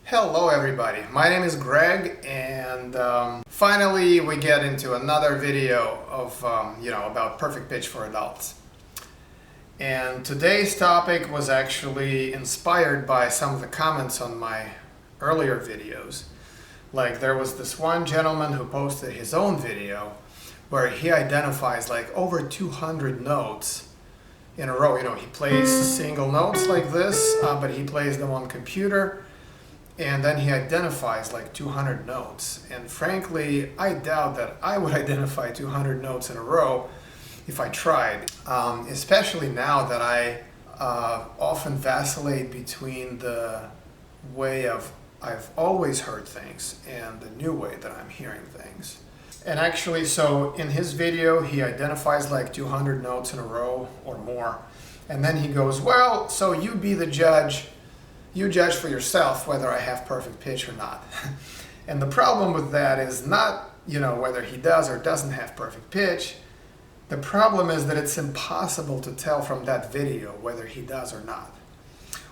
Hello everybody, my name is Greg and finally we get into another video of, about perfect pitch for adults. And today's topic was actually inspired by some of the comments on my earlier videos. Like there was this one gentleman who posted his own video where he identifies like over 200 notes in a row. He plays single notes like this, but he plays them on computer. And then he identifies like 200 notes. And frankly, I doubt that I would identify 200 notes in a row if I tried. Especially now that I often vacillate between the way I've always heard things and the new way that I'm hearing things. And actually, so in his video, he identifies like 200 notes in a row or more. And then he goes, well, so you be the judge. You judge for yourself whether I have perfect pitch or not. And the problem with that is not, whether he does or doesn't have perfect pitch. The problem is that it's impossible to tell from that video whether he does or not.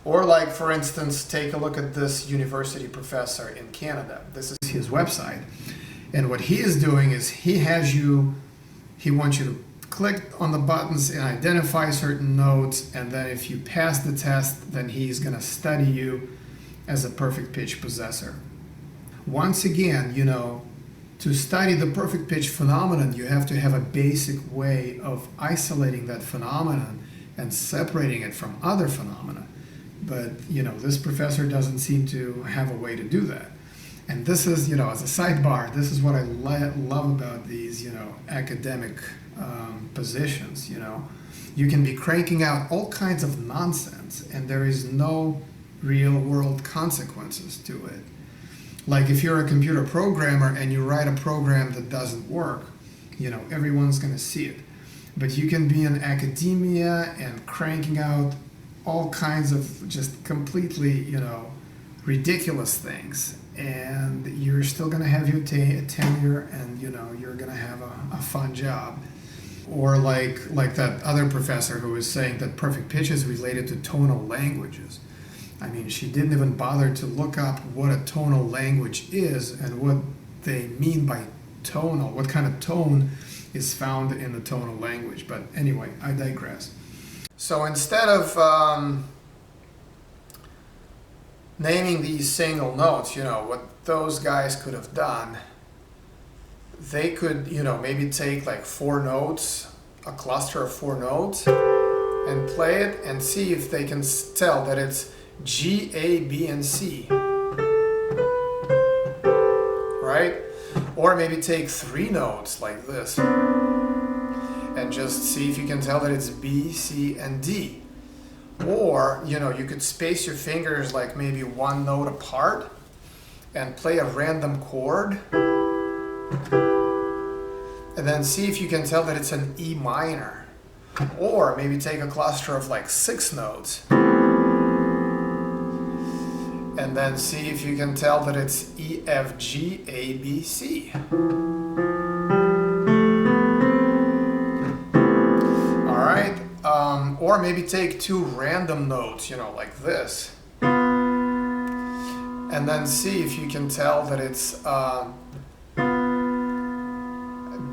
Or like, for instance, take a look at this university professor in Canada. This is his website. And what he is doing is he wants you to click on the buttons and identify certain notes, and then if you pass the test, then he's going to study you as a perfect pitch possessor. Once again, to study the perfect pitch phenomenon, you have to have a basic way of isolating that phenomenon and separating it from other phenomena. But, this professor doesn't seem to have a way to do that. And this is, as a sidebar, this is what I love about these, academic positions. You can be cranking out all kinds of nonsense and there is no real world consequences to it. Like if you're a computer programmer and you write a program that doesn't work, everyone's going to see it. But you can be in academia and cranking out all kinds of just completely, ridiculous things, and you're still going to have your tenure and you're going to have a fun job. Or like that other professor who was saying that perfect pitch is related to tonal languages. I mean, she didn't even bother to look up what a tonal language is and what they mean by tonal, what kind of tone is found in the tonal language. But anyway, I digress. So instead of naming these single notes, what those guys could have done, they could, maybe take like 4 notes, a cluster of 4 notes, and play it and see if they can tell that it's G, A, B, and C. Right? Or maybe take 3 notes like this and just see if you can tell that it's B, C, and D. Or, you could space your fingers like maybe 1 note apart and play a random chord. And then see if you can tell that it's an E minor. Or maybe take a cluster of like 6 notes. And then see if you can tell that it's E, F, G, A, B, C. Alright? Or maybe take 2 random notes, like this. And then see if you can tell that it's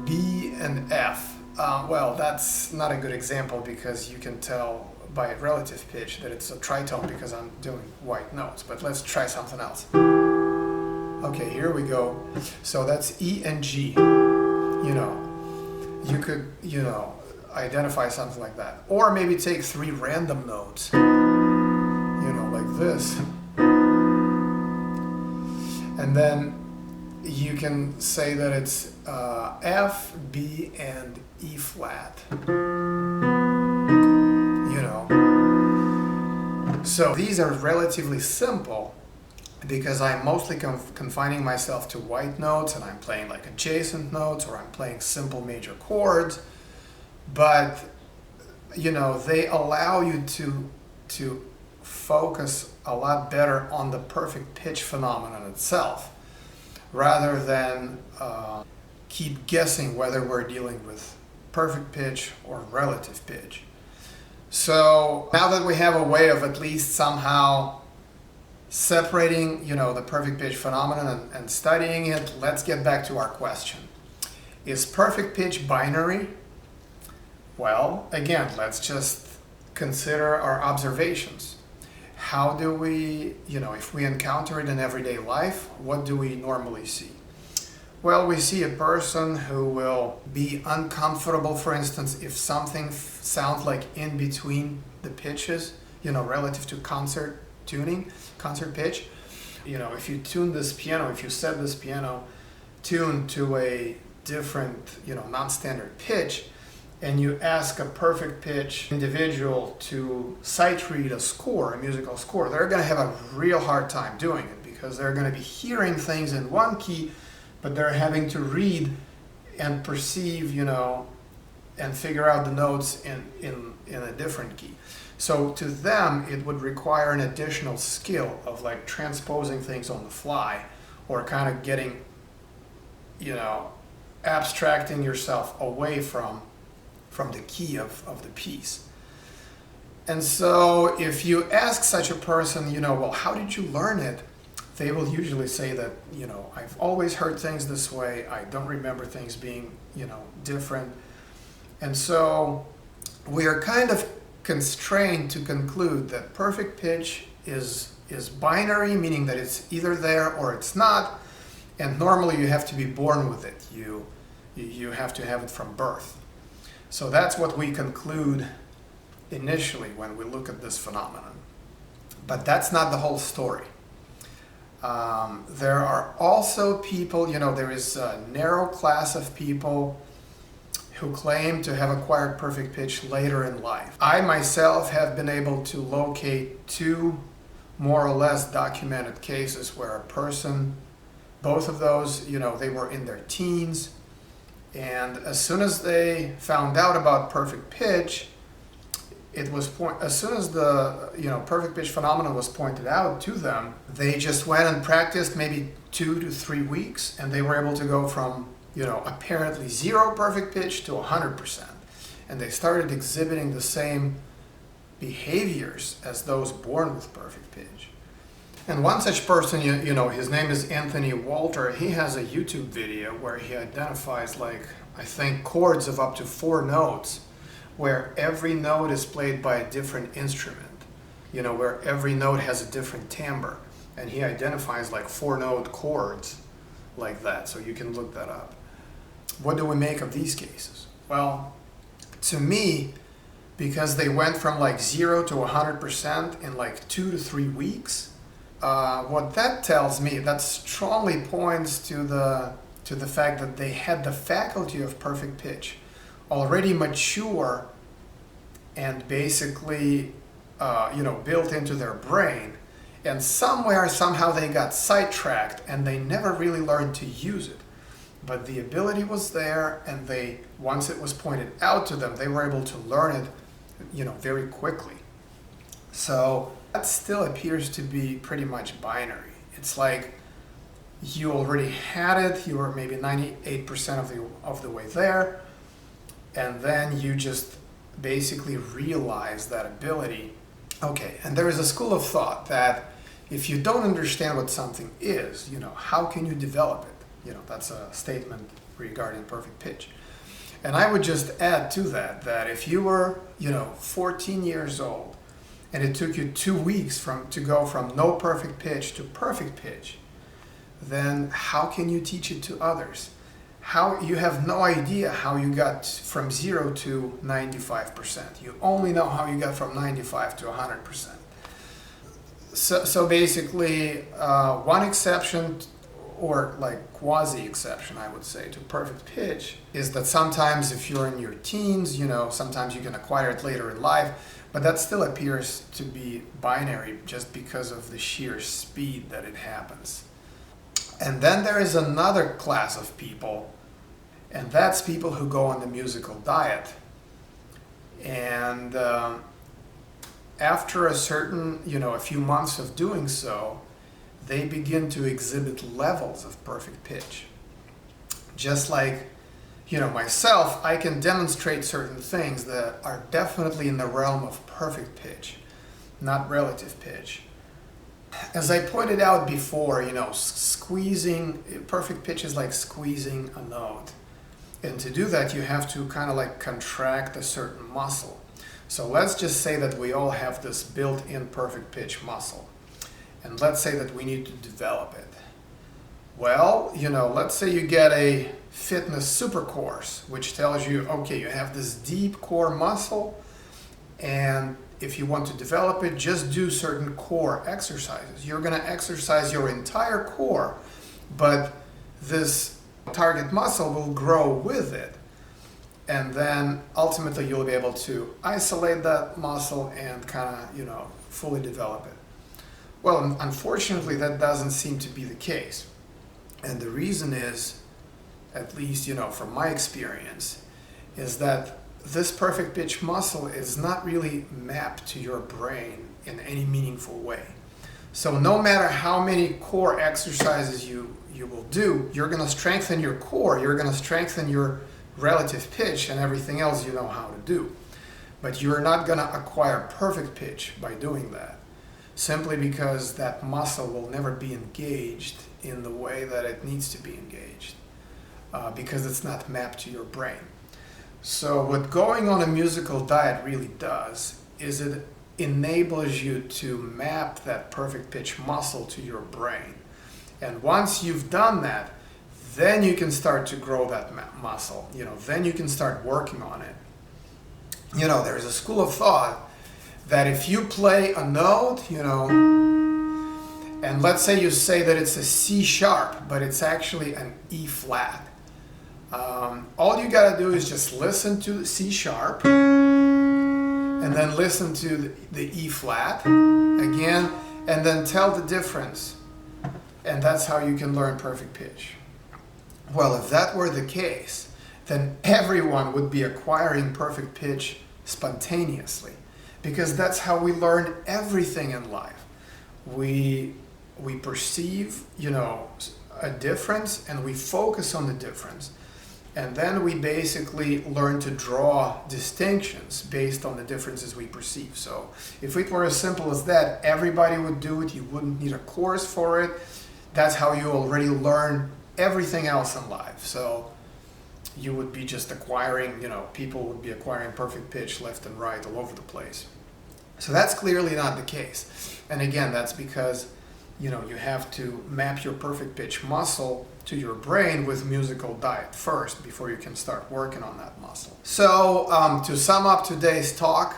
B and F. Well, that's not a good example because you can tell by relative pitch that it's a tritone because I'm doing white notes. But let's try something else. Okay, here we go. So that's E and G. You could, identify something like that. Or maybe take 3 random notes, like this. And then you can say that it's F, B, and E flat. So these are relatively simple because I'm mostly confining myself to white notes and I'm playing like adjacent notes or I'm playing simple major chords. But, they allow you to focus a lot better on the perfect pitch phenomenon itself rather than keep guessing whether we're dealing with perfect pitch or relative pitch. So now that we have a way of at least somehow separating, the perfect pitch phenomenon and studying it, let's get back to our question. Is perfect pitch binary? Well, again, let's just consider our observations. How do we, if we encounter it in everyday life, what do we normally see? Well, we see a person who will be uncomfortable, for instance, if something sounds like in between the pitches, relative to concert pitch. If you tune this piano, if you set this piano tuned to a different, non-standard pitch, and you ask a perfect pitch individual to sight read a musical score, they're going to have a real hard time doing it because they're going to be hearing things in one key, but they're having to read and perceive, and figure out the notes in a different key. So to them, it would require an additional skill of like transposing things on the fly, or kind of getting, abstracting yourself away from the key of the piece. And so if you ask such a person, well, how did you learn it? They will usually say that, I've always heard things this way. I don't remember things being, different. And so we are kind of constrained to conclude that perfect pitch is binary, meaning that it's either there or it's not. And normally you have to be born with it. You have to have it from birth. So that's what we conclude initially when we look at this phenomenon. But that's not the whole story. There are also people, there is a narrow class of people who claim to have acquired perfect pitch later in life. I myself have been able to locate 2 more or less documented cases where a person, both of those, they were in their teens, and as soon as they found out about perfect pitch, as soon as the perfect pitch phenomenon was pointed out to them, they just went and practiced maybe 2 to 3 weeks, and they were able to go from apparently 0 perfect pitch to 100%, and they started exhibiting the same behaviors as those born with perfect pitch. And one such person, his name is Anthony Walter. He has a YouTube video where he identifies I think chords of up to 4 notes, where every note is played by a different instrument, where every note has a different timbre, and he identifies 4-note chords like that, so you can look that up. What do we make of these cases? Well, to me, because they went from 0 to 100% in 2 to 3 weeks, what that tells me, that strongly points to the fact that they had the faculty of perfect pitch already mature and basically, built into their brain, and somehow they got sidetracked and they never really learned to use it. But the ability was there, and once it was pointed out to them, they were able to learn it, very quickly. So that still appears to be pretty much binary. It's like you already had it, you were maybe 98% of the way there, and then you just basically realize that ability. Okay, and there is a school of thought that if you don't understand what something is, how can you develop it? That's a statement regarding perfect pitch. And I would just add to that if you were, 14 years old, and it took you 2 weeks to go from no perfect pitch to perfect pitch, then how can you teach it to others? You have no idea how you got from 0 to 95%. You only know how you got from 95 to 100%. So basically, one exception, or quasi-exception, I would say, to perfect pitch is that sometimes if you're in your teens, sometimes you can acquire it later in life, but that still appears to be binary just because of the sheer speed that it happens. And then there is another class of people, and that's people who go on the musical diet. And after a few months of doing so, they begin to exhibit levels of perfect pitch. Just like, myself, I can demonstrate certain things that are definitely in the realm of perfect pitch, not relative pitch. As I pointed out before, squeezing, perfect pitch is like squeezing a note. And to do that, you have to kind of like contract a certain muscle. So let's just say that we all have this built-in perfect pitch muscle. And let's say that we need to develop it. Well, let's say you get a fitness super course, which tells you, okay, you have this deep core muscle, and if you want to develop it, just do certain core exercises. You're going to exercise your entire core, but this target muscle will grow with it. And then ultimately you'll be able to isolate that muscle and kind of, fully develop it. Well, unfortunately, that doesn't seem to be the case. And the reason is, at least, from my experience, is that this perfect pitch muscle is not really mapped to your brain in any meaningful way. So no matter how many core exercises you will do, you're going to strengthen your core, you're going to strengthen your relative pitch and everything else you know how to do. But you're not going to acquire perfect pitch by doing that, simply because that muscle will never be engaged in the way that it needs to be engaged, because it's not mapped to your brain. So what going on a musical diet really does is it enables you to map that perfect pitch muscle to your brain. And once you've done that, then you can start to grow that muscle. Then you can start working on it. There's a school of thought that if you play a note, and let's say you say that it's a C sharp, but it's actually an E flat. All you gotta do is just listen to the C sharp, and then listen to the E flat again, and then tell the difference. And that's how you can learn perfect pitch. Well, if that were the case, then everyone would be acquiring perfect pitch spontaneously, because that's how we learn everything in life. We perceive, a difference, and we focus on the difference. And then we basically learn to draw distinctions based on the differences we perceive. So if it were as simple as that, everybody would do it. You wouldn't need a course for it. That's how you already learn everything else in life. So you would be just acquiring, people would be acquiring perfect pitch left and right all over the place. So that's clearly not the case. And again, that's because, you have to map your perfect pitch muscle to your brain with musical diet first before you can start working on that muscle. So to sum up today's talk,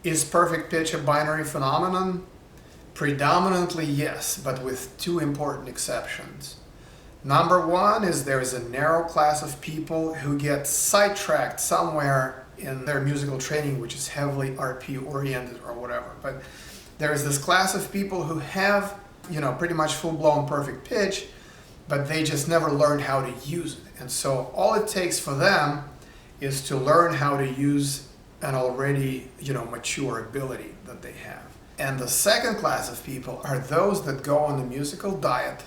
is perfect pitch a binary phenomenon? Predominantly yes, but with two important exceptions. Number one is there's a narrow class of people who get sidetracked somewhere in their musical training, which is heavily RP oriented or whatever. But there's this class of people who have, pretty much full-blown perfect pitch, but they just never learned how to use it. And so all it takes for them is to learn how to use an already, mature ability that they have. And the second class of people are those that go on the musical diet,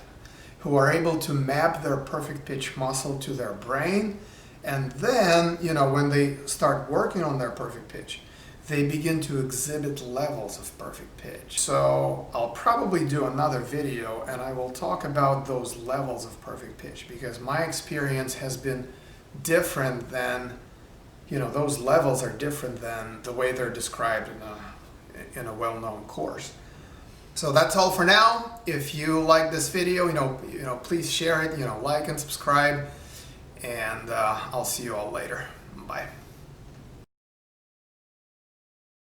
who are able to map their perfect pitch muscle to their brain. And then, when they start working on their perfect pitch, they begin to exhibit levels of perfect pitch. So I'll probably do another video and I will talk about those levels of perfect pitch, because my experience has been different than, those levels are different than the way they're described in a well-known course. So that's all for now. If you like this video, please share it, like and subscribe, and I'll see you all later. Bye.